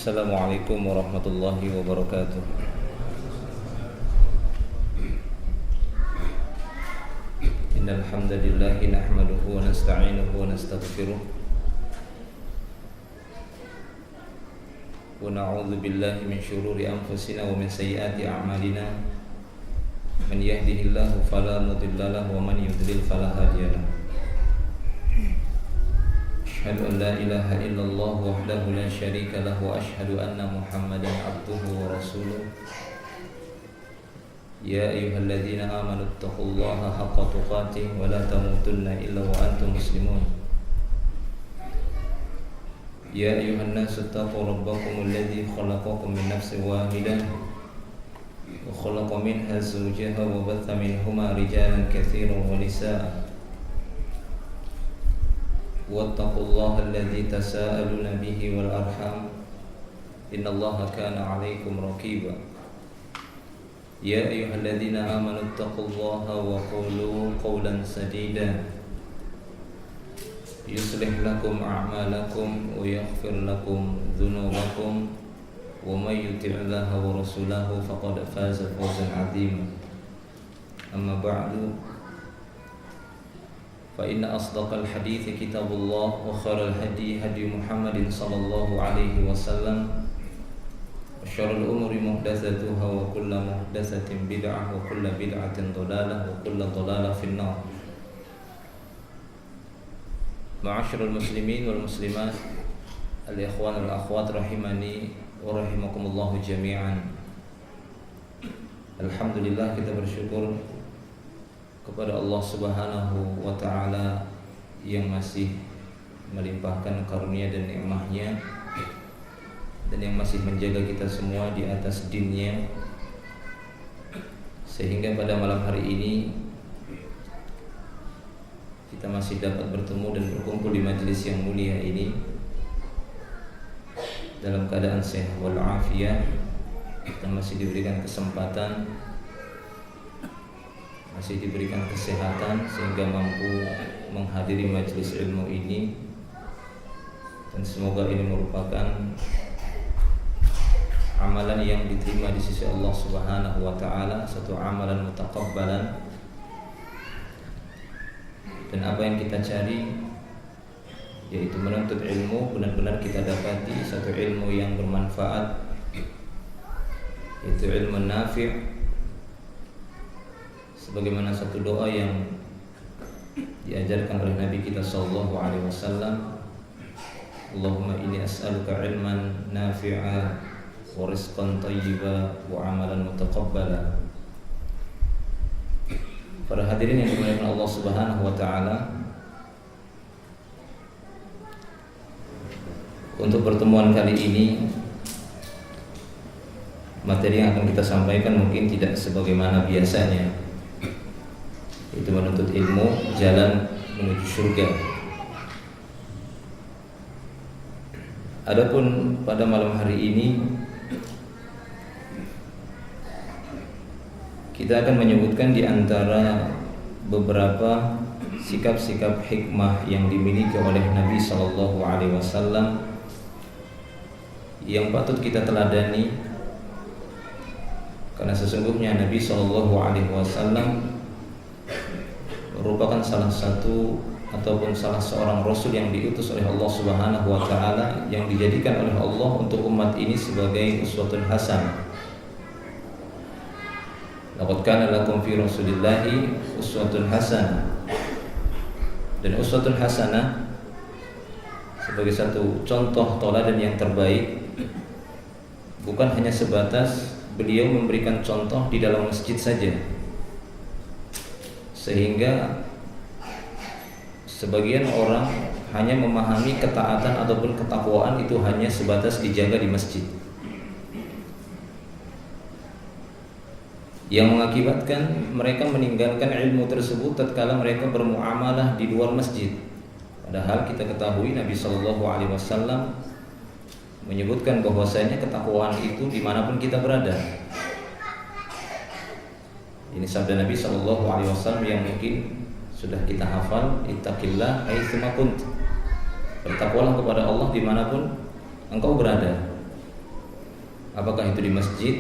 Assalamualaikum warahmatullahi wabarakatuh. Innal hamdalillah nahmaduhu wa nasta'inuhu wa nastaghfiruh wa na'udzu billahi min shururi anfusina wa min sayyiati a'malina. Man yahdihillahu fala mudilla lahu wa man yudlil fala hadiya lahu. Asyhadu an la ilaha illallah wahdahu la syarika lahu wa asyhadu anna Muhammadan abduhu wa rasuluh. Ya ayyuhalladzina amanu taqullaha haqqa tuqatih wa la tamutunna illa wa antum muslimun. Ya ayyuhan nasu taqu rabbakumul ladzi khalaqakum min nafsin wahidah wa khalaqa minha zawjaha wa batha minhuma rijalan katsiran wa nisaa'a. Wattaqullaha alladzi tasaaluna bihi wal arham innallaha kana 'alaikum raqiba. Ya ayyuhalladzina amanu taqullaha wa qulu qawlan sadida yuslih lakum a'malakum wa yaghfir lakum dhunubakum wa may yuti'illaha wa rasulahu faqad faza fawzan 'azima. Amma ba'du, fa inna asdaqal hadithi kitabullah wa khairal hadi hadi Muhammadin sallallahu alaihi wasallam wa syarrul umuri muhdatsatuha wa kullu muhdatsatin bid'ah wa kullu bid'atin dhalalah wa kullu dhalalah finnar. Ma'asyiral muslimin wal muslimat, al-ikhwan wal akhwat rahimani wa rahimakumullah jami'an. Alhamdulillah, kita bersyukur kepada Allah Subhanahu wa ta'ala yang masih melimpahkan karunia dan nikmahnya, dan yang masih menjaga kita semua di atas dinnya, sehingga pada malam hari ini kita masih dapat bertemu dan berkumpul di majelis yang mulia ini dalam keadaan sehat wal afiyah, dan masih diberikan kesempatan, masih diberikan kesehatan sehingga mampu menghadiri majelis ilmu ini. Dan semoga ini merupakan amalan yang diterima di sisi Allah Subhanahu wa ta'ala, satu amalan mutaqabbalan. Dan apa yang kita cari, yaitu menuntut ilmu, benar-benar kita dapati satu ilmu yang bermanfaat, yaitu ilmu nafi', sebagaimana satu doa yang diajarkan oleh Nabi kita sallallahu alaihi wasallam, Allahumma inni as'aluka ilman nafi'a wa rizqan thayyiba wa amalan mutaqabbala. Para hadirin yang dimuliakan Allah Subhanahu wa taala, untuk pertemuan kali ini materi yang akan kita sampaikan mungkin tidak sebagaimana biasanya, itu menuntut ilmu, jalan menuju surga. Adapun pada malam hari ini kita akan menyebutkan di antara beberapa sikap-sikap hikmah yang dimiliki oleh Nabi sallallahu alaihi wasallam yang patut kita teladani, karena sesungguhnya Nabi sallallahu alaihi wasallam merupakan salah satu ataupun salah seorang rasul yang diutus oleh Allah Subhanahu wa taala, yang dijadikan oleh Allah untuk umat ini sebagai uswatun hasanah. Laqad kana lakum fi Rasulillahi uswatun hasanah. Dan uswatun hasanah sebagai satu contoh teladan yang terbaik bukan hanya sebatas beliau memberikan contoh di dalam masjid saja, sehingga sebagian orang hanya memahami ketaatan ataupun ketakwaan itu hanya sebatas dijaga di masjid, yang mengakibatkan mereka meninggalkan ilmu tersebut tatkala mereka bermuamalah di luar masjid. Padahal kita ketahui Nabi Shallallahu Alaihi Wasallam menyebutkan bahwasanya ketakwaan itu dimanapun kita berada. Ini sabda Nabi Shallallahu Alaihi Wasallam yang mungkin sudah kita hafal, ittaqillah haitsuma kunt. Bertakwalah kepada Allah dimanapun engkau berada. apakah itu di masjid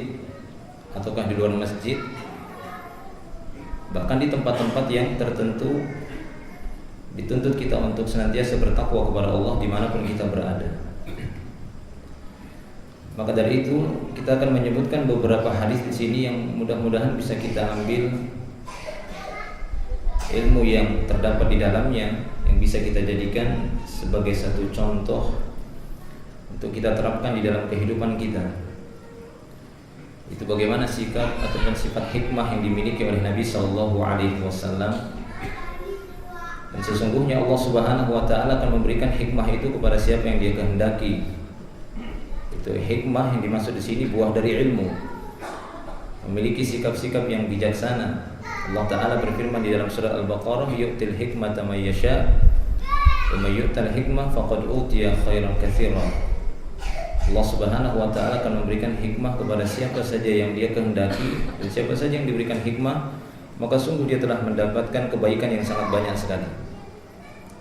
ataukah di luar masjid, bahkan di tempat-tempat yang tertentu dituntut kita untuk senantiasa bertakwa kepada Allah dimanapun kita berada. Maka dari itu kita akan menyebutkan beberapa hadis di sini yang mudah-mudahan bisa kita ambil ilmu yang terdapat di dalamnya, yang bisa kita jadikan sebagai satu contoh untuk kita terapkan di dalam kehidupan kita. Itu bagaimana sikap ataupun sifat hikmah yang dimiliki oleh Nabi Shallallahu Alaihi Wasallam. Dan sesungguhnya Allah Subhanahu Wa Taala akan memberikan hikmah itu kepada siapa yang Dia kehendaki. Itu hikmah yang dimaksud di sini buah dari ilmu, memiliki sikap-sikap yang bijaksana. Allah Ta'ala berfirman di dalam surah Al-Baqarah, yu'til hikmata man yasha' wa may yu'tal hikmah faqad utiya khairan katsiran. Allah Subhanahu wa taala akan memberikan hikmah kepada siapa saja yang Dia kehendaki, dan siapa saja yang diberikan hikmah maka sungguh dia telah mendapatkan kebaikan yang sangat banyak sekali.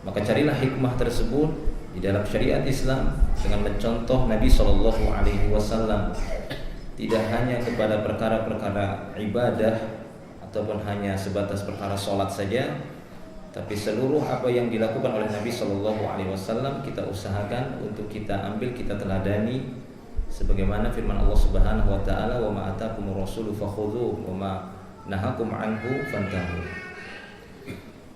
Maka carilah hikmah tersebut di dalam syariat Islam dengan mencontoh Nabi Shallallahu Alaihi Wasallam, tidak hanya kepada perkara-perkara ibadah ataupun hanya sebatas perkara sholat saja, tapi seluruh apa yang dilakukan oleh Nabi Shallallahu Alaihi Wasallam kita usahakan untuk kita ambil, kita teladani, sebagaimana firman Allah Subhanahu Wa Taala, wa ma atakumur rasulu fakhudhuhu wa ma nahakum anhu fantahu.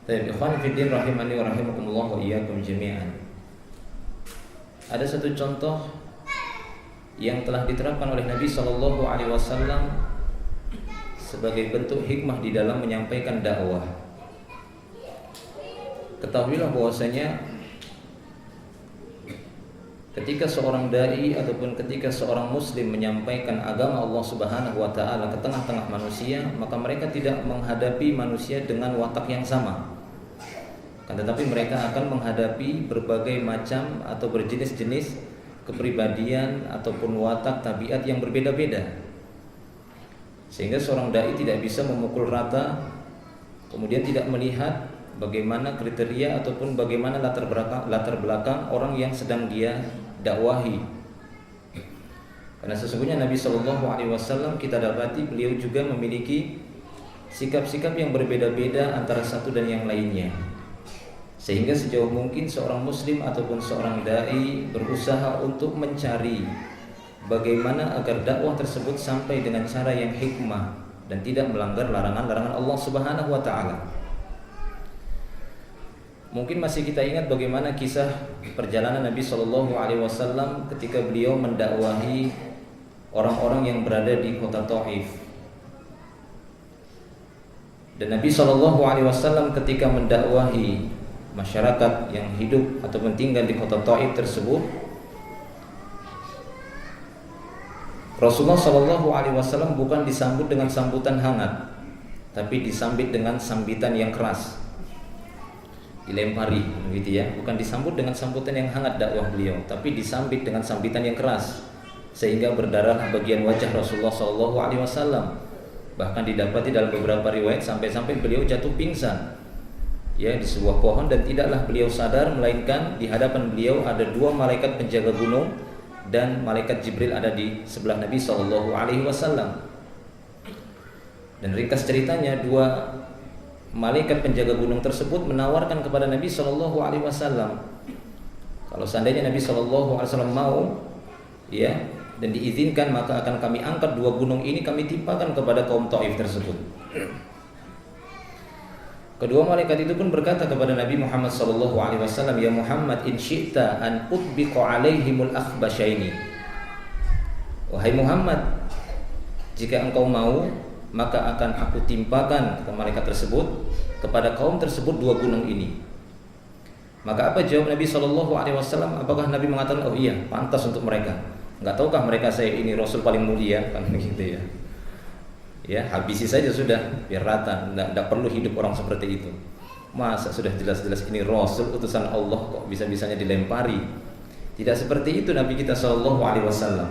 Baik, ikhwan fillah rahimani wa rahimakumullah wa iyyakum jami'an. Ada satu contoh yang telah diterapkan oleh Nabi Shallallahu Alaihi Wasallam sebagai bentuk hikmah di dalam menyampaikan dakwah. Ketahuilah bahwasanya ketika seorang dai ataupun ketika seorang muslim menyampaikan agama Allah Subhanahu wa taala ke tengah-tengah manusia, maka mereka tidak menghadapi manusia dengan watak yang sama. Tetapi mereka akan menghadapi berbagai macam atau berjenis-jenis kepribadian ataupun watak tabiat yang berbeda-beda, sehingga seorang dai tidak bisa memukul rata, kemudian tidak melihat bagaimana kriteria ataupun bagaimana latar belakang orang yang sedang dia dakwahi. Karena sesungguhnya Nabi Shallallahu Alaihi Wasallam kita dapati beliau juga memiliki sikap-sikap yang berbeda-beda antara satu dan yang lainnya, sehingga sejauh mungkin seorang muslim ataupun seorang dai berusaha untuk mencari bagaimana agar dakwah tersebut sampai dengan cara yang hikmah dan tidak melanggar larangan-larangan Allah Subhanahu wa taala. Mungkin masih kita ingat bagaimana kisah perjalanan Nabi Shallallahu Alaihi Wasallam ketika beliau mendakwahi orang-orang yang berada di kota Taif. Dan Nabi Shallallahu Alaihi Wasallam ketika mendakwahi masyarakat yang hidup ataupun tinggal di kota Taif tersebut, Rasulullah Shallallahu Alaihi Wasallam bukan disambut dengan sambutan hangat, tapi disambut dengan sambitan yang keras, dilempari, begitu ya. Bukan disambut dengan sambutan yang hangat dakwah beliau, tapi disambut dengan sambitan yang keras, sehingga berdarah bagian wajah Rasulullah Shallallahu Alaihi Wasallam. Bahkan didapati dalam beberapa riwayat sampai-sampai beliau jatuh pingsan, ya, di sebuah pohon, dan tidaklah beliau sadar melainkan di hadapan beliau ada dua malaikat penjaga gunung dan malaikat Jibril ada di sebelah Nabi Shallallahu Alaihi Wasallam. Dan ringkas ceritanya, dua malaikat penjaga gunung tersebut menawarkan kepada Nabi Shallallahu Alaihi Wasallam, kalau seandainya Nabi Shallallahu Alaihi Wasallam mau, ya, dan diizinkan, maka akan kami angkat dua gunung ini, kami timpakan kepada kaum Taif tersebut. Kedua malaikat itu pun berkata kepada Nabi Muhammad sallallahu alaihi wasallam, "Ya Muhammad, in syi'ta an utbiqa 'alaihimul akhbasyaini." Wahai Muhammad, jika engkau mau, maka akan aku timpakan ke malaikat tersebut kepada kaum tersebut dua gunung ini. Maka apa jawab Nabi sallallahu alaihi wasallam? Apakah Nabi mengatakan, "Oh iya, pantas untuk mereka. Enggak tahukah mereka saya ini Rasul paling mulia?" Kan begitu ya. Ya, habisi saja sudah, biar rata, tidak perlu hidup orang seperti itu. Masa sudah jelas-jelas ini Rasul utusan Allah kok bisa-bisanya dilempari? Tidak seperti itu Nabi kita Shallallahu Alaihi Wasallam.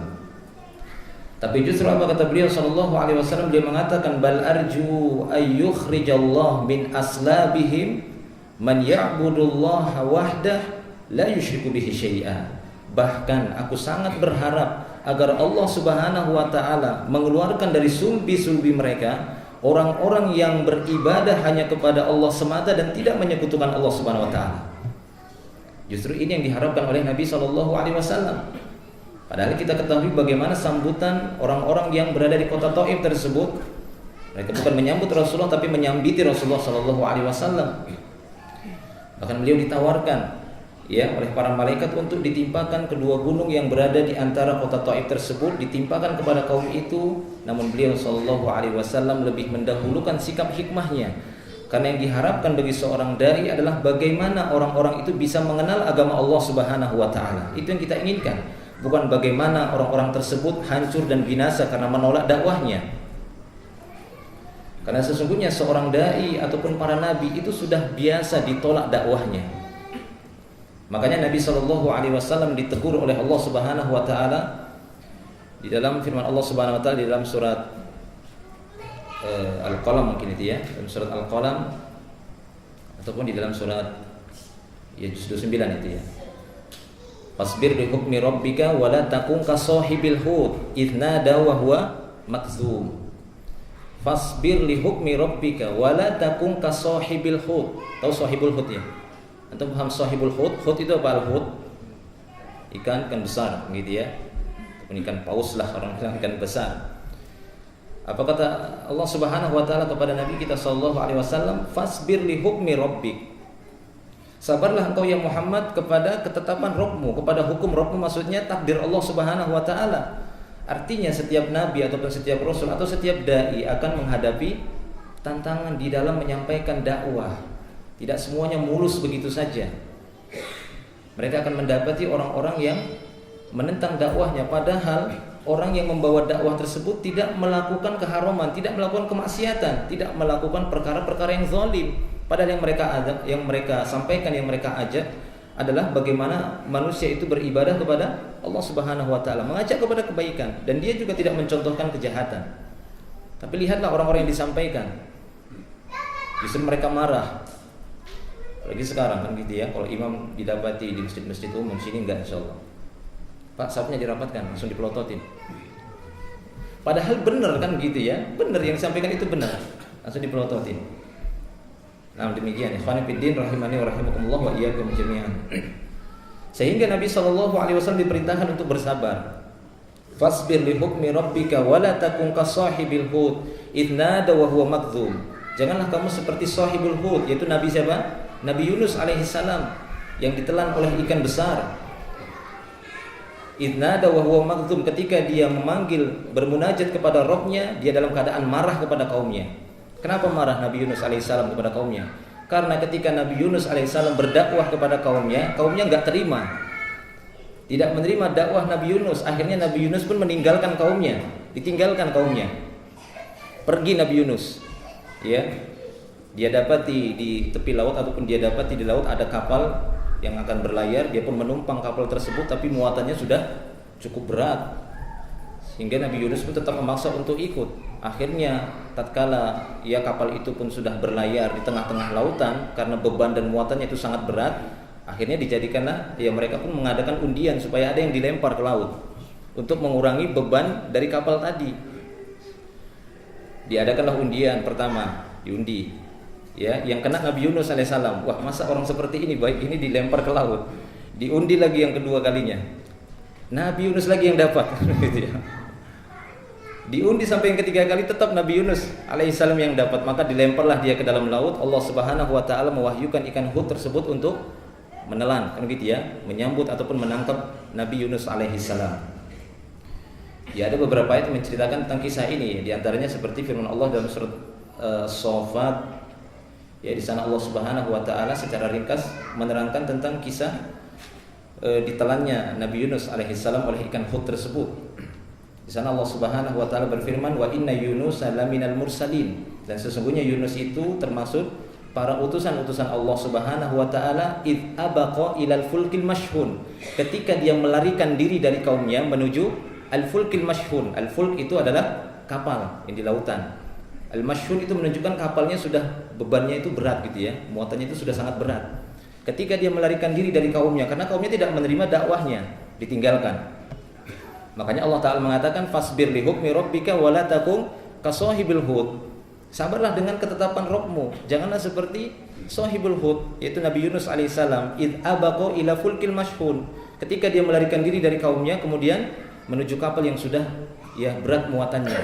Tapi justru apa kata beliau Shallallahu Alaihi Wasallam? Dia mengatakan, bal arju ayyukhrijallah min aslabihim man ya'budullaha wahdah la yusyriku bihi syai'a. Bahkan aku sangat berharap agar Allah Subhanahu wa taala mengeluarkan dari sulbi-sulbi mereka orang-orang yang beribadah hanya kepada Allah semata dan tidak menyekutukan Allah Subhanahu wa taala. Justru ini yang diharapkan oleh Nabi sallallahu alaihi wasallam. Padahal kita ketahui bagaimana sambutan orang-orang yang berada di kota Taif tersebut. Mereka bukan menyambut Rasulullah tapi menyambiti Rasulullah sallallahu alaihi wasallam. Bahkan beliau ditawarkan oleh para malaikat untuk ditimpakan kedua gunung yang berada di antara kota Taif tersebut, ditimpakan kepada kaum itu. Namun beliau sallallahu alaihi wasallam lebih mendahulukan sikap hikmahnya, karena yang diharapkan bagi seorang dai adalah bagaimana orang-orang itu bisa mengenal agama Allah Subhanahu wa taala. Itu yang kita inginkan, bukan bagaimana orang-orang tersebut hancur dan binasa karena menolak dakwahnya. Karena sesungguhnya seorang dai ataupun para nabi itu sudah biasa ditolak dakwahnya. Makanya Nabi Shallallahu Alaihi Wasallam ditegur oleh Allah Subhanahu Wa Taala di dalam firman Allah Subhanahu Wa Taala di dalam surat Al-Qalam, mungkin itu ya, dalam surat Al-Qalam ataupun di dalam surat juz 9 itu ya. Fasbir li hukmi rabbika wa la takun ka sahibil hud idh nada wa huwa makzum. Fasbir li hukmi rabbika wa la takun ka sahibil hud. Tahu sahibul hud ya? Antum paham sahibul hud? Hud itu apa? Al-hud ikan besar gitu ya, ataupun ikan paus lah, orang bilang ikan besar. Apa kata Allah Subhanahu wa taala kepada Nabi kita sallallahu alaihi wasallam? Fasbir li hukmi rabbik. Sabarlah engkau ya Muhammad kepada ketetapan Rabbmu, kepada hukum Rabbmu, maksudnya takdir Allah Subhanahu wa taala. Artinya setiap nabi ataupun setiap rasul atau setiap dai akan menghadapi tantangan di dalam menyampaikan dakwah. Tidak semuanya mulus begitu saja. Mereka akan mendapati orang-orang yang menentang dakwahnya, padahal orang yang membawa dakwah tersebut tidak melakukan keharaman, tidak melakukan kemaksiatan, tidak melakukan perkara-perkara yang zalim. Padahal yang mereka sampaikan, yang mereka ajak adalah bagaimana manusia itu beribadah kepada Allah Subhanahu wa taala, mengajak kepada kebaikan, dan dia juga tidak mencontohkan kejahatan. Tapi lihatlah orang-orang yang disampaikan, justru mereka marah. Lagi sekarang kan gitu ya, kalau imam didapati di masjid-masjid umum, sini enggak insyaallah, Pak safnya dirapatkan, langsung dipelototin. Padahal benar kan gitu ya, benar yang disampaikan itu benar, langsung dipelototin. Nah demikian, ikhwan fillah rahimani wa rahimakumullah wa iyyakum jami'an. Sehingga Nabi SAW diperintahkan untuk bersabar. Fasbir li hukmi rabbika wa la takun ka sahibil hud idh nada wa huwa makdzum. Janganlah kamu seperti sahibul hud, yaitu Nabi siapa? Nabi Yunus alaihissalam yang ditelan oleh ikan besar. Idh nada wa huwa makdzum, ketika dia memanggil, bermunajat kepada Rabb-nya, dia dalam keadaan marah kepada kaumnya. Kenapa marah Nabi Yunus alaihissalam kepada kaumnya? Karena ketika Nabi Yunus alaihissalam berdakwah kepada kaumnya enggak terima, tidak menerima dakwah Nabi Yunus. Akhirnya Nabi Yunus pun meninggalkan kaumnya, ditinggalkan kaumnya. Pergi Nabi Yunus, ya. Dia dapati di tepi laut ataupun dia dapati di laut ada kapal yang akan berlayar, dia pun menumpang kapal tersebut, tapi muatannya sudah cukup berat. Sehingga Nabi Yunus pun tetap memaksa untuk ikut. Akhirnya tatkala kapal itu pun sudah berlayar di tengah-tengah lautan, karena beban dan muatannya itu sangat berat, akhirnya dijadikanlah mereka pun mengadakan undian supaya ada yang dilempar ke laut untuk mengurangi beban dari kapal tadi. Diadakanlah undian pertama, diundi. Yang kena Nabi Yunus alaihissalam. Wah, masa orang seperti ini baik ini dilempar ke laut. Diundi lagi yang kedua kalinya, Nabi Yunus lagi yang dapat. Gitu ya. Diundi sampai yang ketiga kali, tetap Nabi Yunus alaihissalam yang dapat. Maka dilemparlah dia ke dalam laut. Allah Subhanahu wa taala mewahyukan ikan hut tersebut untuk menelan, kan gitu ya, menyambut ataupun menangkap Nabi Yunus alaihissalam. Ya, ada beberapa ayat yang menceritakan tentang kisah ini. Di antaranya seperti firman Allah dalam surat Shafat. Ya, di sana Allah Subhanahu wa taala secara ringkas menerangkan tentang kisah ditelannya Nabi Yunus alaihissalam oleh ikan hut tersebut. Di sana Allah Subhanahu wa taala berfirman, wa inna Yunusa laminal mursalin, dan sesungguhnya Yunus itu termasuk para utusan-utusan Allah Subhanahu wa taala, id abaqa ilal fulkil mashhun, ketika dia melarikan diri dari kaumnya menuju al-fulkil mashhun. Al-fulk itu adalah kapal yang di lautan. Al-mashhun itu menunjukkan kapalnya sudah bebannya itu berat gitu ya, muatannya itu sudah sangat berat. Ketika dia melarikan diri dari kaumnya karena kaumnya tidak menerima dakwahnya, ditinggalkan. Makanya Allah Ta'ala mengatakan fasbir li hukmi rabbika wa la takum kasahibil hud. Sabarlah dengan ketetapan Rabbmu, janganlah seperti sahibul hud, yaitu Nabi Yunus alaihissalam, id abaqa ila fulkil mashhun, ketika dia melarikan diri dari kaumnya kemudian menuju kapal yang sudah berat muatannya.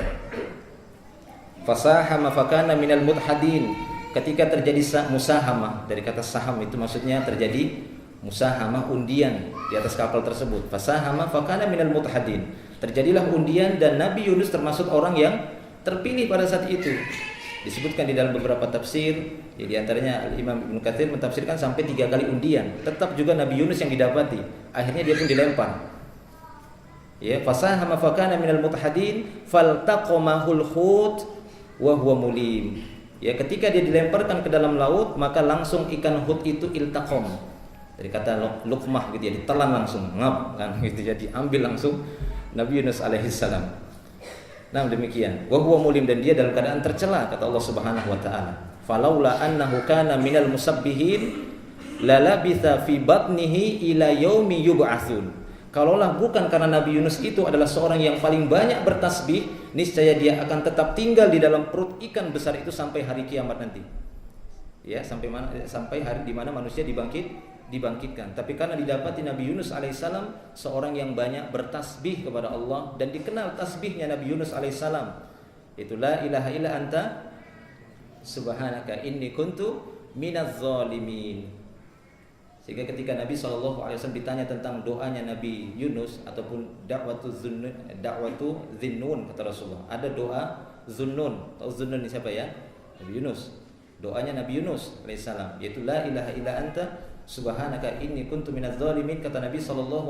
Fasahama fakana minal mudhadin, ketika terjadi musahamah, dari kata saham itu maksudnya terjadi musahamah, undian di atas kapal tersebut. Fasahama fakana minal mudhadin, terjadilah undian dan Nabi Yunus termasuk orang yang terpilih pada saat itu. Disebutkan di dalam beberapa tafsir, di antaranya Imam Ibnu Katsir mentafsirkan sampai 3 kali undian, tetap juga Nabi Yunus yang didapati. Akhirnya dia pun dilempar. Fasahama fakana minal mudhadin faltaqamahul hut wa huwa mulim. Ketika dia dilemparkan ke dalam laut, maka langsung ikan hut itu iltaqam. Dari kata luqmah gitu, ditelan langsung, ngap kan gitu, jadi diambil langsung Nabi Yunus alaihissalam. Nah, demikian. Wa huwa mulim, dan dia dalam keadaan tercela, kata Allah Subhanahu wa taala. Falaula annahu kana minal musabbihin lalabitha fi batnihi ila yaumi yub'atsun. Kalaulah bukan karena Nabi Yunus itu adalah seorang yang paling banyak bertasbih, niscaya dia akan tetap tinggal di dalam perut ikan besar itu sampai hari kiamat nanti. Sampai hari di mana manusia dibangkitkan. Tapi karena didapati Nabi Yunus alaihissalam seorang yang banyak bertasbih kepada Allah, dan dikenal tasbihnya Nabi Yunus alaihissalam, itu la ilaha illa anta subhanaka inni kuntu minaz zalimin. Sehingga ketika Nabi SAW ditanya tentang doanya Nabi Yunus ataupun da'watu Zinnun, kata Rasulullah, ada doa Zunnun. Tahu Zunnun ini siapa ya? Nabi Yunus. Doanya Nabi Yunus alaihissalam, yaitu la ilaha illa anta subhanaka inni kuntu minaz zalimin. Kata Nabi SAW,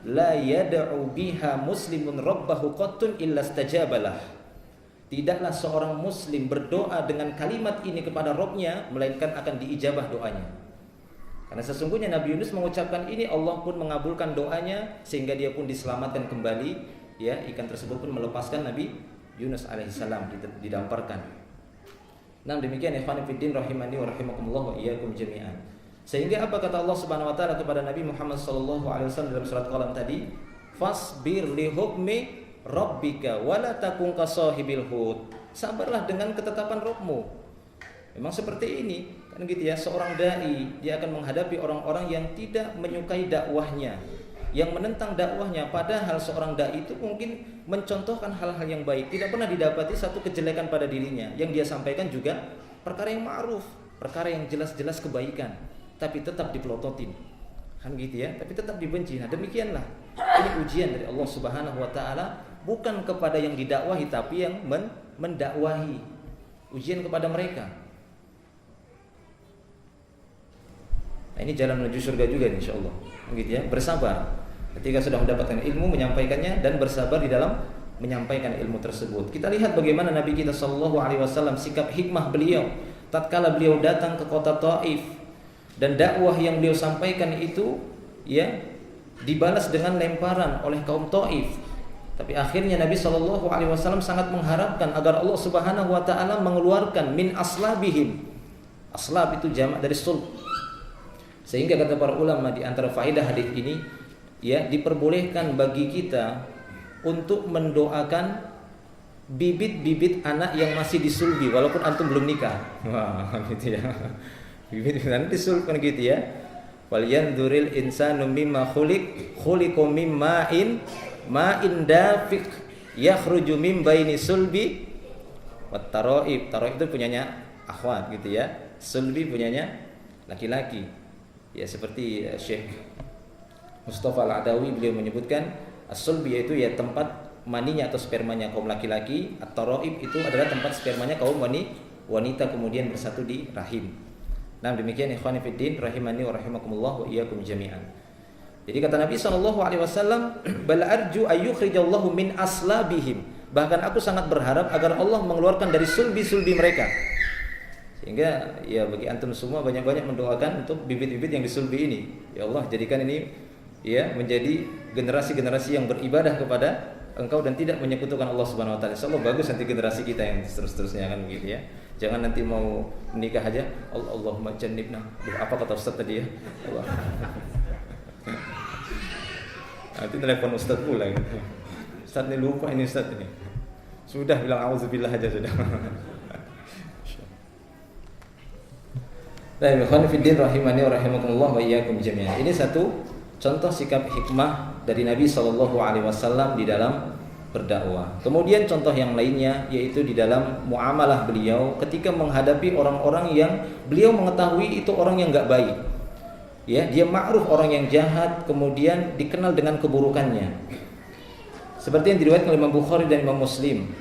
la yad'u biha muslimun rabbahu qattun illa stajabalah. Tidaklah seorang muslim berdoa dengan kalimat ini kepada Rabbnya melainkan akan diijabah doanya. Karena sesungguhnya Nabi Yunus mengucapkan ini, Allah pun mengabulkan doanya sehingga dia pun diselamatkan kembali. Ikan tersebut pun melepaskan Nabi Yunus alaihissalam, didamparkan. Nah, demikian ikhwan fillah rahimani wa rahimakumullah wa iyyakum jami'an. Sehingga apa kata Allah Subhanahu wa taala kepada Nabi Muhammad sallallahu alaihi wasallam dalam surat Qalam tadi? Fasbir li hukmi rabbika wa la takun kasahibil hud. Sabarlah dengan ketetapan Rabbmu. Memang seperti ini, kan gitu ya, seorang dai dia akan menghadapi orang-orang yang tidak menyukai dakwahnya, yang menentang dakwahnya, padahal seorang dai itu mungkin mencontohkan hal-hal yang baik, tidak pernah didapati satu kejelekan pada dirinya. Yang dia sampaikan juga perkara yang ma'ruf, perkara yang jelas-jelas kebaikan, tapi tetap dipelototin. Kan gitu ya, tapi tetap dibenci. Nah, demikianlah. Ini ujian dari Allah Subhanahu wa taala, bukan kepada yang didakwahi tapi yang mendakwahi. Ujian kepada mereka. Nah, ini jalan menuju surga juga insyaallah. Begitu ya, bersabar ketika sudah mendapatkan ilmu, menyampaikannya, dan bersabar di dalam menyampaikan ilmu tersebut. Kita lihat bagaimana Nabi kita sallallahu alaihi wasallam, sikap hikmah beliau tatkala beliau datang ke kota Taif, dan dakwah yang beliau sampaikan itu dibalas dengan lemparan oleh kaum Taif. Tapi akhirnya Nabi sallallahu alaihi wasallam sangat mengharapkan agar Allah Subhanahu wa taala mengeluarkan min aslabihim. Aslab itu jamak dari sulb. Sehingga kata para ulama, di antara faedah hadis ini, diperbolehkan bagi kita untuk mendoakan bibit-bibit anak yang masih disulbi walaupun antum belum nikah. Wah, gitu ya. Bibit anak disulbi gitu ya. Wal yanzuril insanu mimma khuliqa mimma ma'in dafiq yakhruju min baini sulbi wat taraib. Taraib itu punyanya akhwat gitu ya. Sulbi punyanya laki-laki. Seperti Syekh Mustafa Al-Adawi, beliau menyebutkan as-sulbi yaitu tempat maninya atau spermanya kaum laki-laki, at-taraib itu adalah tempat spermanya kaum wanita kemudian bersatu di rahim. Nah, demikian ikhwani fiddin rahimani wa rahimakumullah wa iyyakum jami'an. Jadi kata Nabi sallallahu alaihi wasallam, bal arju ayyukhrijallahu min aslabihim. Bahkan aku sangat berharap agar Allah mengeluarkan dari sulbi-sulbi mereka. Sehingga bagi antum semua banyak-banyak mendoakan untuk bibit-bibit yang disulbi ini. Ya Allah, jadikan ini menjadi generasi-generasi yang beribadah kepada Engkau dan tidak menyekutukan Allah Subhanahu wa taala. Insyaallah bagus nanti generasi kita yang terus-terusnya kan begitu ya. Jangan nanti mau menikah aja Allahumma jannibna. Apa kata Ustaz tadi ya? Allah. Nanti telepon Ustaz pula gitu. Ustaz ini lupa ini Ustaz ini. Sudah bilang auzubillah aja sudah. Baik, ikhwan fillah rahimani wa rahimakumullah wa iyyakum jami'an. Ini satu contoh sikap hikmah dari Nabi sallallahu alaihi wasallam di dalam berdakwah. Kemudian contoh yang lainnya yaitu di dalam muamalah beliau ketika menghadapi orang-orang yang beliau mengetahui itu orang yang enggak baik. Ya, dia ma'ruf orang yang jahat, kemudian dikenal dengan keburukannya. Seperti yang diriwayatkan oleh Imam Bukhari dan Imam Muslim.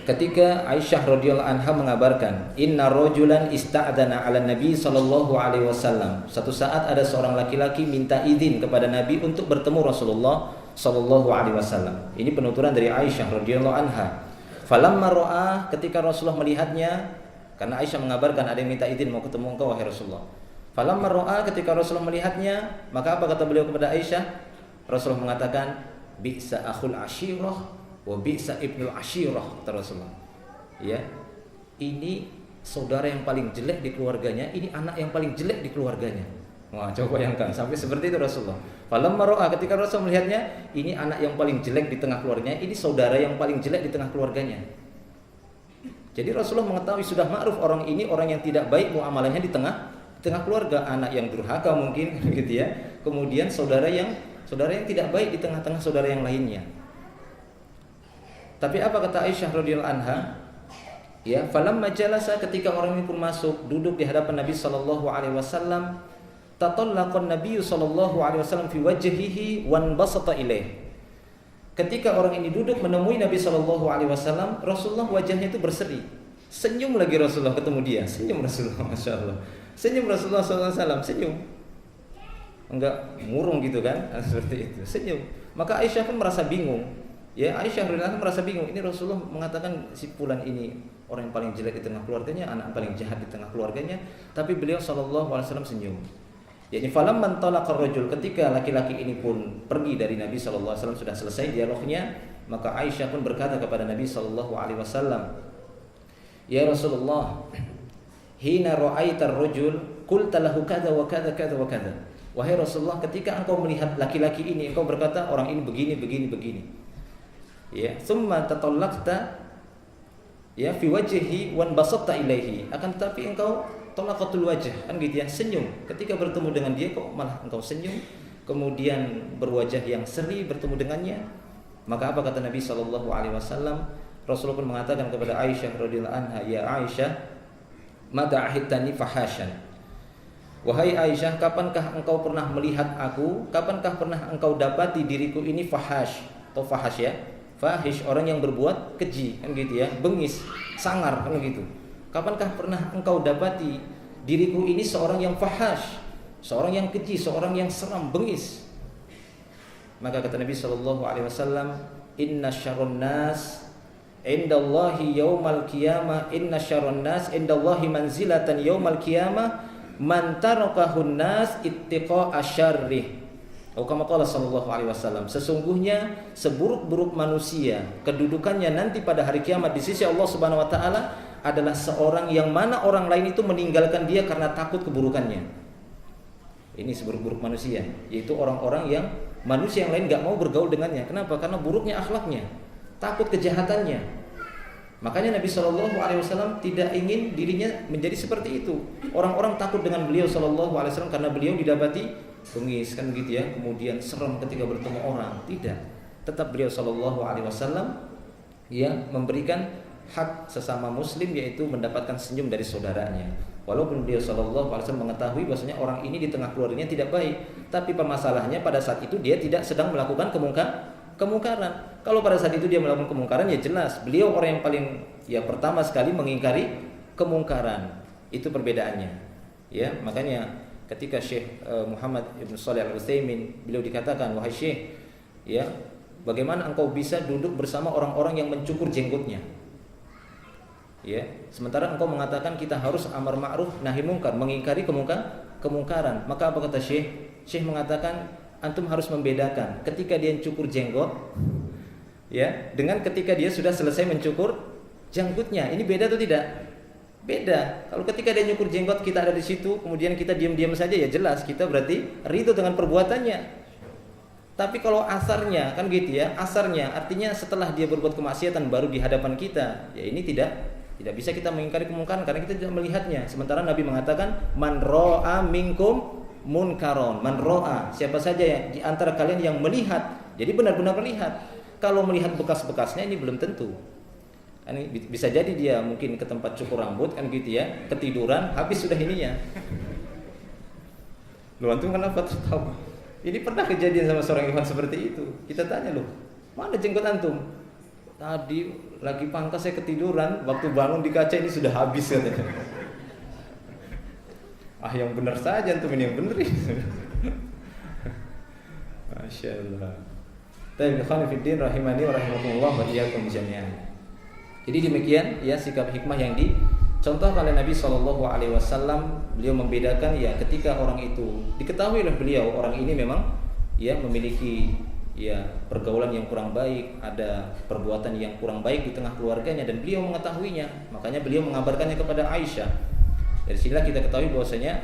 Ketika Aisyah radhiyallahu anha mengabarkan, "Inna rajulan ista'dana 'ala Nabi sallallahu alaihi wasallam." Satu saat ada seorang laki-laki minta izin kepada Nabi untuk bertemu Rasulullah sallallahu alaihi wasallam. Ini penuturan dari Aisyah radhiyallahu anha. Falamma ra'a, ketika Rasulullah melihatnya, karena Aisyah mengabarkan ada yang minta izin mau ketemu engkau wahai Rasulullah. Falamma ra'a, ketika Rasulullah melihatnya, maka apa kata beliau kepada Aisyah? Rasulullah mengatakan, "Bi'sa akhul ashirah wa bi'sa ibnul ashirah," kata Rasulullah. Ya, ini saudara yang paling jelek di keluarganya, ini anak yang paling jelek di keluarganya. Wah, coba bayangkan sampai seperti itu Rasulullah. Falamma ra'a, ketika Rasul melihatnya, ini anak yang paling jelek di tengah keluarganya, ini saudara yang paling jelek di tengah keluarganya. Jadi Rasulullah mengetahui sudah ma'ruf orang ini orang yang tidak baik muamalahnya di tengah keluarga, anak yang durhaka mungkin gitu ya. Kemudian saudara yang tidak baik di tengah-tengah saudara yang lainnya. Tapi apa kata Aisyah radhiyallahu anha? Ya, falamma jalasa, ketika orang ini pun masuk duduk di hadapan Nabi sallallahu alaihi wasallam, tatallaqan Nabi sallallahu alaihi wasallam fi wajhihi wan basata ilaih. Ketika orang ini duduk menemui Nabi sallallahu alaihi wasallam, Rasulullah wajahnya itu berseri. Senyum lagi Rasulullah ketemu dia, senyum Rasulullah, masyaallah. Senyum Rasulullah sallallahu alaihi wasallam, senyum. Enggak murung gitu kan, seperti itu, senyum. Maka Aisyah pun merasa bingung. Ya, Aisyah radhiyallahu anha merasa bingung. Ini Rasulullah mengatakan si fulan ini orang yang paling jelek di tengah keluarganya, anak paling jahat di tengah keluarganya, tapi beliau sallallahu alaihi wasallam senyum. Yani falamman talaqar rajul, ketika laki-laki ini pun pergi dari Nabi sallallahu alaihi wasallam, sudah selesai dialognya, maka Aisyah pun berkata kepada Nabi sallallahu alaihi wasallam, "Ya Rasulullah, hina ra'aitar rajul qulta lahu kadza wa kadza kadza wa kadza." Wahai Rasulullah, ketika engkau melihat laki-laki ini, engkau berkata orang ini begini begini begini. Ya, summa tatallaqta ya fi wajhihi wan basatta ilaihi. Akan tetapi engkau talaqatul wajh, kan gitu ya, senyum. Ketika bertemu dengan dia kok malah engkau senyum, kemudian berwajah yang seri bertemu dengannya. Maka apa kata Nabi sallallahu alaihi wasallam? Rasulullah pun mengatakan kepada Aisyah radhiyallahu anha, "Ya Aisyah, mata ahidtani fahasyan." Wahai Aisyah, kapankah engkau pernah melihat aku? Kapankah pernah engkau dapati diriku ini fahash atau fahash ya? Fahish, orang yang berbuat keji, kan gitu ya, bengis, sangar, kan gitu. Kapankah pernah engkau dapati diriku ini seorang yang fahash, seorang yang keji, seorang yang seram, bengis? Maka kata Nabi sallallahu alaihi wasallam, "Inna syarrun nas indallahi yaumal qiyamah, inna syarrun nas indallahi manzilatan yaumal qiyamah man tarakahun nas ittiqa'a syarrih." Kama qala sallallahu alaihi wasallam, sesungguhnya seburuk-buruk manusia kedudukannya nanti pada hari kiamat di sisi Allah Subhanahu wa taala adalah seorang yang mana orang lain itu meninggalkan dia karena takut keburukannya. Ini seburuk-buruk manusia, yaitu orang-orang yang manusia yang lain enggak mau bergaul dengannya. Kenapa? Karena buruknya akhlaknya, takut kejahatannya. Makanya Nabi sallallahu alaihi wasallam tidak ingin dirinya menjadi seperti itu. Orang-orang takut dengan beliau sallallahu alaihi wasallam karena beliau didapati bengis, kan gitu ya, kemudian serem ketika bertemu orang. Tidak, tetap beliau sallallahu alaihi wasallam ya memberikan hak sesama muslim, yaitu mendapatkan senyum dari saudaranya. Walaupun beliau sallallahu alaihi wasallam mengetahui bahwasanya orang ini di tengah keluarganya tidak baik, tapi permasalahannya pada saat itu dia tidak sedang melakukan kemungkaran. Kalau pada saat itu dia melakukan kemungkaran, ya jelas beliau orang yang paling ya pertama sekali mengingkari kemungkaran. Itu perbedaannya. Ya, makanya ketika Syekh Muhammad Ibn Shalih Al-Utsaimin, beliau dikatakan, "Wahai Syekh, ya, bagaimana engkau bisa duduk bersama orang-orang yang mencukur jenggotnya?" Ya, sementara engkau mengatakan kita harus amar ma'ruf nahi mungkar, mengingkari kemungkaran. Maka apa kata Syekh? Syekh mengatakan antum harus membedakan ketika dia mencukur jenggot ya dengan ketika dia sudah selesai mencukur janggutnya. Ini beda atau tidak? Beda. Kalau ketika dia nyukur jenggot kita ada di situ, kemudian kita diam-diam saja, ya jelas kita berarti ridho dengan perbuatannya. Tapi kalau asarnya kan gitu ya, asarnya artinya setelah dia berbuat kemaksiatan baru di hadapan kita, ya ini tidak bisa kita mengingkari kemungkaran karena kita tidak melihatnya. Sementara Nabi mengatakan man ra'a minkum munkaron, man ra'a, siapa saja yang di antara kalian yang melihat, jadi benar-benar melihat. Kalau melihat bekas-bekasnya ini belum tentu. Kan bisa jadi dia mungkin ke tempat cukur rambut kan gitu ya, ketiduran, habis sudah ininya. Lu antum kenapa tahu? Ini pernah kejadian sama seorang ikhwan seperti itu. Kita tanya, loh, mana jenggot antum? Tadi lagi pangkas saya ketiduran, waktu bangun di kaca ini sudah habis katanya. Yang benar saja antum, ini yang benar ini. Masya Allah. Tayyib ikhwan fiddin rahimani wa rahimakumullah wa iyyakum jami'an. Jadi demikian ya sikap hikmah yang dicontohkan oleh Nabi SAW. Beliau membedakan ya ketika orang itu diketahui oleh beliau orang ini memang ya memiliki ya pergaulan yang kurang baik, ada perbuatan yang kurang baik di tengah keluarganya dan beliau mengetahuinya, makanya beliau mengabarkannya kepada Aisyah. Dari sinilah kita ketahui bahwasanya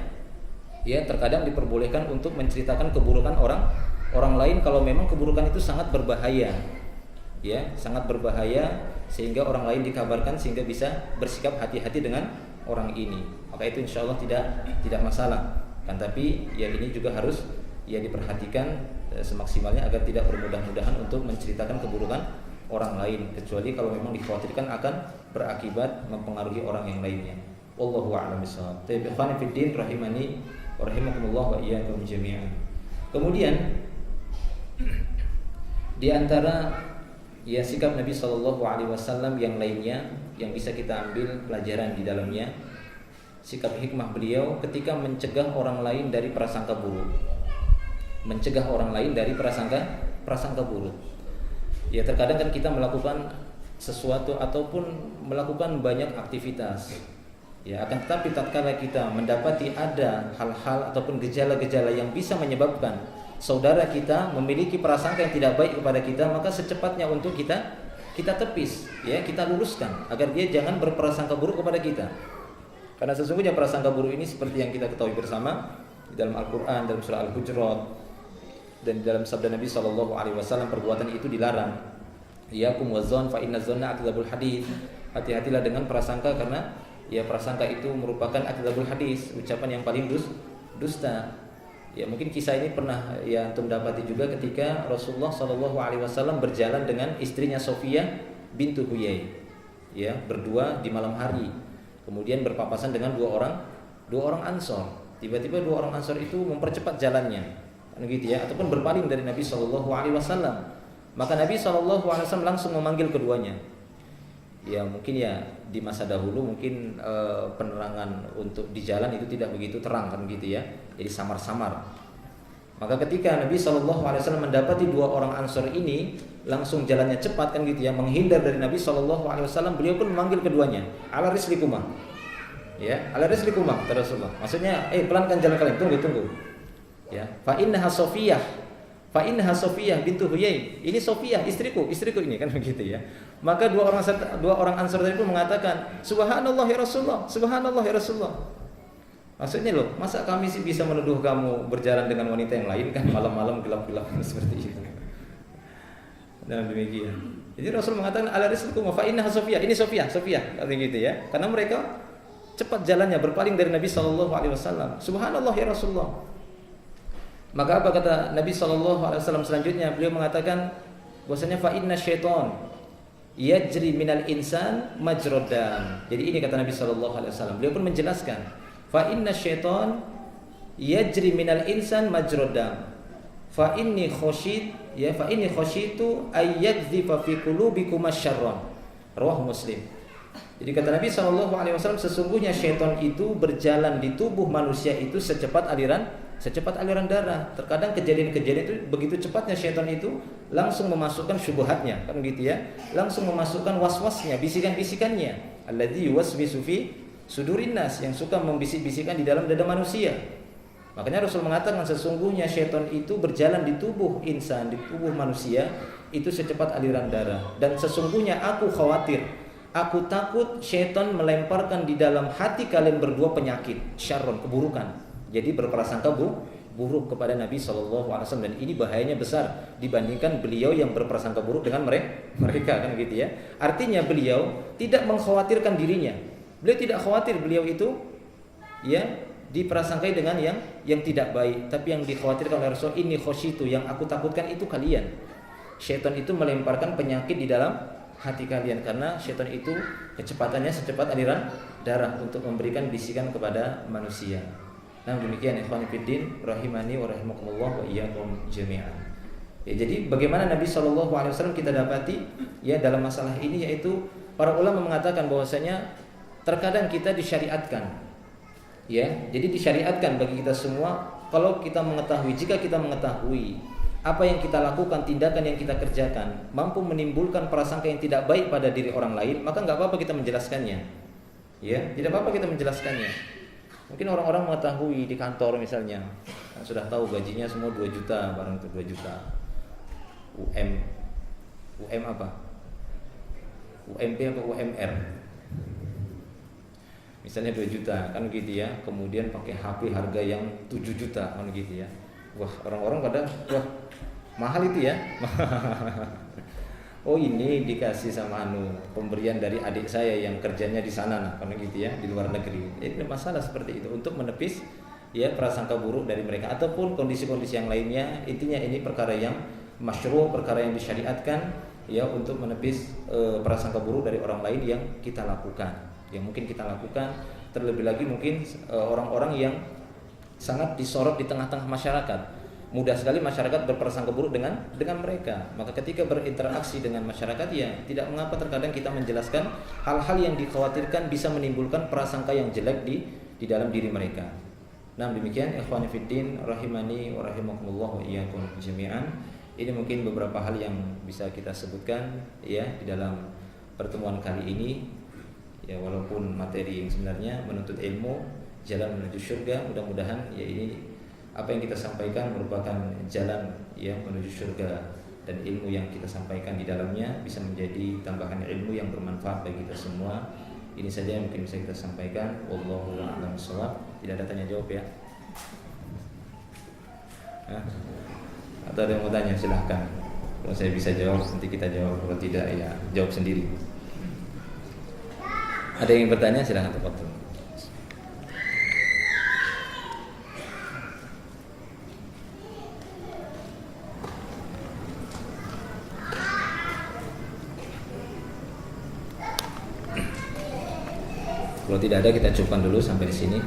ya terkadang diperbolehkan untuk menceritakan keburukan orang lain kalau memang keburukan itu sangat berbahaya. Ya, sangat berbahaya sehingga orang lain dikabarkan sehingga bisa bersikap hati-hati dengan orang ini. Maka itu insya Allah tidak masalah. Kan tapi ya ini juga harus ya diperhatikan semaksimalnya agar tidak bermudah-mudahan untuk menceritakan keburukan orang lain kecuali kalau memang dikhawatirkan akan berakibat mempengaruhi orang yang lainnya. Wallahu a'lam bishawab. Tayyib fiddin rahimani wa rahimakumullah wa iyyakum jami'an. Kemudian di antara ya sikap Nabi SAW yang lainnya yang bisa kita ambil pelajaran di dalamnya, sikap hikmah beliau ketika mencegah orang lain dari prasangka buruk. Mencegah orang lain dari prasangka buruk. Ya terkadang kan kita melakukan sesuatu ataupun melakukan banyak aktivitas. Ya akan tetapi tatkala kita mendapati ada hal-hal ataupun gejala-gejala yang bisa menyebabkan saudara kita memiliki prasangka yang tidak baik kepada kita, maka secepatnya untuk kita tepis, ya kita luruskan agar dia jangan berprasangka buruk kepada kita. Karena sesungguhnya prasangka buruk ini seperti yang kita ketahui bersama di dalam Al-Quran, dalam surah Al-Hujurat dan di dalam sabda Nabi SAW, perbuatan itu dilarang. Iyyakum wazzon fa inna dzanna akdzabul hadits. Hati-hatilah dengan prasangka karena ya prasangka itu merupakan akdzabul hadits, ucapan yang paling dusta. Ya mungkin kisah ini pernah ya antum dapati juga ketika Rasulullah SAW berjalan dengan istrinya Sofiyah bintu Huyai, ya berdua di malam hari, kemudian berpapasan dengan dua orang Ansor. Tiba-tiba dua orang Ansor itu mempercepat jalannya, kan gitu ya, ataupun berpaling dari Nabi SAW. Maka Nabi SAW langsung memanggil keduanya. Ya mungkin ya di masa dahulu mungkin penerangan untuk di jalan itu tidak begitu terang kan gitu ya, jadi samar-samar. Maka ketika Nabi SAW mendapati dua orang Ansor ini langsung jalannya cepat kan gitu ya, menghindar dari Nabi SAW, beliau pun memanggil keduanya, ala rislikumah, ya ala rislikumah kata Rasulullah. Maksudnya pelankan jalan kalian, tunggu ya, fa innaha Sofiyah bintu Huyai. Ini Sofiyah, istriku ini kan begitu ya. Maka dua orang Ansor tadi pun mengatakan, Subhanallah ya Rasulullah, Subhanallah ya Rasulullah. Maksudnya loh, masa kami sih bisa menuduh kamu berjalan dengan wanita yang lain kan malam-malam gelap-gelap seperti itu. Dan demikian. Jadi Rasul mengatakan ala rizqikum fa innaha Sofiyah. Ini Sofiyah artinya gitu ya. Karena mereka cepat jalannya berpaling dari Nabi SAW. Subhanallah ya Rasulullah. Maka apa kata Nabi SAW selanjutnya? Beliau mengatakan bahwasanya fa inna syaiton yajri minal insan majrad dam. Jadi ini kata Nabi SAW. Beliau pun menjelaskan fa inna syaiton yajri minal insan majrad dam. Fa inni khasyitu ay yakdzifa fi qulubikum asyarran. Rawahu Muslim. Jadi kata Nabi SAW, sesungguhnya syaitan itu berjalan di tubuh manusia itu secepat aliran darah. Terkadang kejadian-kejadian itu begitu cepatnya syaitan itu langsung memasukkan syubhatnya, kan gitu ya. Langsung memasukkan was-wasnya, bisikan-bisikannya. Alladzi yuwaswisu fi sudurin nas, yang suka membisik-bisikkan di dalam dada manusia. Makanya Rasul mengatakan sesungguhnya syaitan itu berjalan di tubuh insan, di tubuh manusia itu secepat aliran darah. Dan sesungguhnya aku khawatir, aku takut syaitan melemparkan di dalam hati kalian berdua penyakit, syarron, keburukan. Jadi berprasangka buruk kepada Nabi SAW, dan ini bahayanya besar dibandingkan beliau yang berprasangka buruk dengan mereka kan gitu ya. Artinya beliau tidak mengkhawatirkan dirinya. Beliau tidak khawatir beliau itu ya diprasangkai dengan yang tidak baik, tapi yang dikhawatirkan oleh Rasul, ini khosyitu, yang aku takutkan itu kalian. Syaitan itu melemparkan penyakit di dalam hati kalian, karena syaitan itu kecepatannya secepat aliran darah untuk memberikan bisikan kepada manusia. Nah, demikian ikhwan fillah rahimani wa rahimakumullah wa iyyakum jami'an. Ya, jadi bagaimana Nabi SAW kita dapati ya dalam masalah ini, yaitu para ulama mengatakan bahwasanya terkadang kita disyariatkan. Ya, jadi disyariatkan bagi kita semua, kalau kita mengetahui, jika kita mengetahui apa yang kita lakukan, tindakan yang kita kerjakan mampu menimbulkan prasangka yang tidak baik pada diri orang lain, maka enggak apa-apa kita menjelaskannya. Ya, tidak apa-apa kita menjelaskannya. Mungkin orang-orang mengetahui di kantor misalnya, sudah tahu gajinya semua 2 juta, barang itu 2 juta. UM apa? UMP atau UMR? Misalnya 2 juta, kan gitu ya. Kemudian pakai HP harga yang 7 juta, kan gitu ya. Wah, orang-orang pada, wah, mahal itu ya. Oh, ini dikasih sama pemberian dari adik saya yang kerjanya di sana, nah, karena gitu ya, di luar negeri. Itu masalah seperti itu untuk menepis ya prasangka buruk dari mereka, ataupun kondisi-kondisi yang lainnya. Intinya ini perkara yang masyru', perkara yang disyariatkan ya untuk menepis prasangka buruk dari orang lain yang kita lakukan. Yang mungkin kita lakukan, terlebih lagi mungkin orang-orang yang sangat disorot di tengah-tengah masyarakat. Mudah sekali masyarakat berprasangka buruk dengan mereka. Maka ketika berinteraksi dengan masyarakat, ya tidak mengapa terkadang kita menjelaskan hal-hal yang dikhawatirkan bisa menimbulkan prasangka yang jelek di dalam diri mereka. Nah, demikian ikhwani fiddin rahimani wa rahimakumullah wa iyyakum jami'an. Ini mungkin beberapa hal yang bisa kita sebutkan ya di dalam pertemuan kali ini. Ya, walaupun materi yang sebenarnya menuntut ilmu, jalan menuju surga, mudah-mudahan ya ini apa yang kita sampaikan merupakan jalan yang menuju surga, dan ilmu yang kita sampaikan di dalamnya bisa menjadi tambahan ilmu yang bermanfaat bagi kita semua. Ini saja yang mungkin bisa kita sampaikan. Wallahu a'lam bishawab. Tidak ada tanya jawab ya? Atau ada yang mau tanya, silahkan. Kalau saya bisa jawab nanti kita jawab, kalau tidak ya jawab sendiri. Ada yang bertanya, silahkan tafadhol. Kalau tidak ada, kita cukupkan dulu sampai di sini.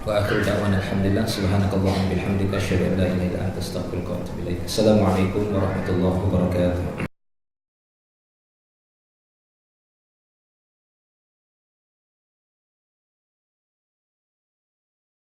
Wa akhiru da'wana alhamdulillah, subhanakallahumma bihamdika asyhadu an la ilaha illa anta astaghfiruka wa atubu ilaik. Assalamualaikum warahmatullahi wabarakatuh.